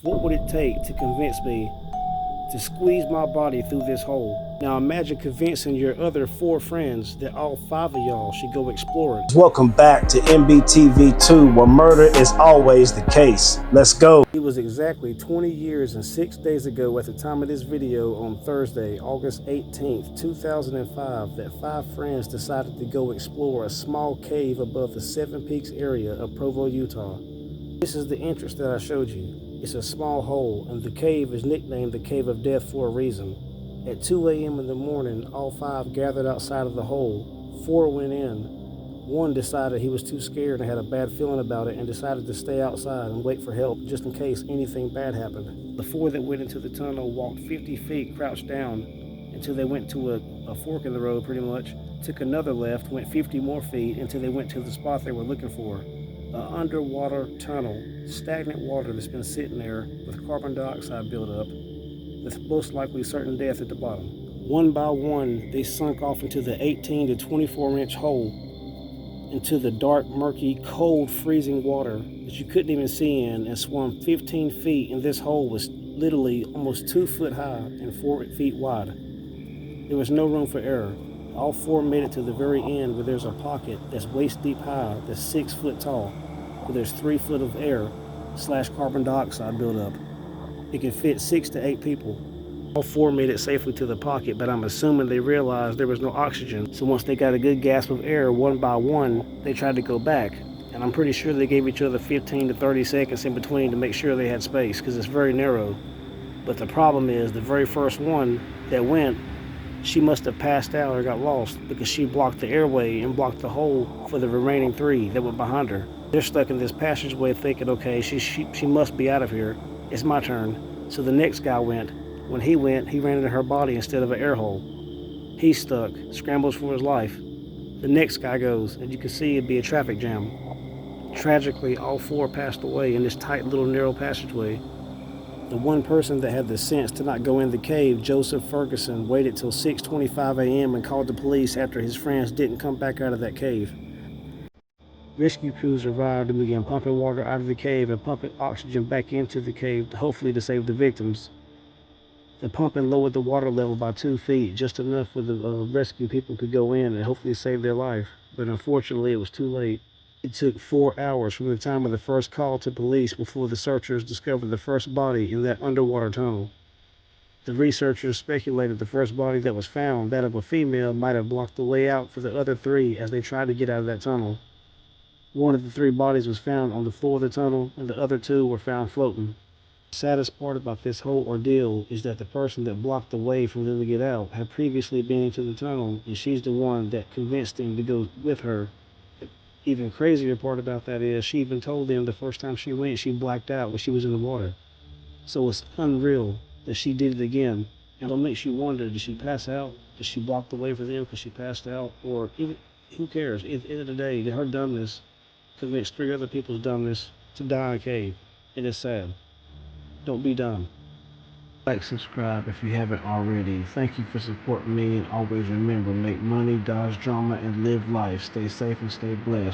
What would it take to convince me to squeeze my body through this hole? Now imagine convincing your other 4 friends that all 5 of y'all should go explore it. Welcome back to MBTV2, where murder is always the case. Let's go. It was exactly 20 years and 6 days ago at the time of this video on Thursday, August 18th, 2005, that 5 friends decided to go explore a small cave above the Seven Peaks area of Provo, Utah. This is the entrance that I showed you. It's a small hole, and the cave is nicknamed the Cave of Death for a reason. At 2 a.m. in the morning, all 5 gathered outside of the hole. 4 went in. 1 decided he was too scared and had a bad feeling about it and decided to stay outside and wait for help just in case anything bad happened. The 4 that went into the tunnel walked 50 feet crouched down until they went to a fork in the road pretty much, took another left, went 50 more feet until they went to the spot they were looking for. An underwater tunnel, stagnant water that's been sitting there with carbon dioxide buildup, with most likely certain death at the bottom. One by one, they sunk off into the 18 to 24-inch hole, into the dark, murky, cold, freezing water that you couldn't even see in, and swam 15 feet, and this hole was literally almost 2 foot high and 4 feet wide. There was no room for error. All 4 made it to the very end, where there's a pocket that's waist deep high, that's 6 foot tall, where there's 3 foot of air / carbon dioxide buildup. It can fit 6 to 8 people. All 4 made it safely to the pocket, but I'm assuming they realized there was no oxygen. So once they got a good gasp of air, one by one, they tried to go back. And I'm pretty sure they gave each other 15 to 30 seconds in between to make sure they had space, because it's very narrow. But the problem is, the very first one that went, she must have passed out or got lost, because she blocked the airway and blocked the hole for the remaining 3 that were behind her. They're stuck in this passageway thinking, okay, she must be out of here. It's my turn. So the next guy went. When he went, he ran into her body instead of an air hole. He's stuck, scrambles for his life. The next guy goes, and you can see it'd be a traffic jam. Tragically, all 4 passed away in this tight little narrow passageway. The one person that had the sense to not go in the cave, Joseph Ferguson, waited till 6:25 a.m. and called the police after his friends didn't come back out of that cave. Rescue crews arrived and began pumping water out of the cave and pumping oxygen back into the cave, hopefully to save the victims. The pumping lowered the water level by 2 feet, just enough where the rescue people could go in and hopefully save their life. But unfortunately, it was too late. It took 4 hours from the time of the first call to police before the searchers discovered the first body in that underwater tunnel. The researchers speculated the first body that was found, that of a female, might have blocked the way out for the other 3 as they tried to get out of that tunnel. One of the 3 bodies was found on the floor of the tunnel, and the other 2 were found floating. The saddest part about this whole ordeal is that the person that blocked the way for them to get out had previously been into the tunnel, and she's the one that convinced them to go with her. The even crazier part about that is she even told them the first time she went, she blacked out when she was in the water. So it's unreal that she did it again. And it makes you wonder, did she pass out? Did she block the way for them because she passed out? Or even, who cares? At the end of the day, her dumbness convinced 3 other people's dumbness to die in a cave. And it's sad. Don't be dumb. Like, subscribe if you haven't already. Thank you for supporting me, and always remember, make money, dodge drama, and live life. Stay safe and stay blessed.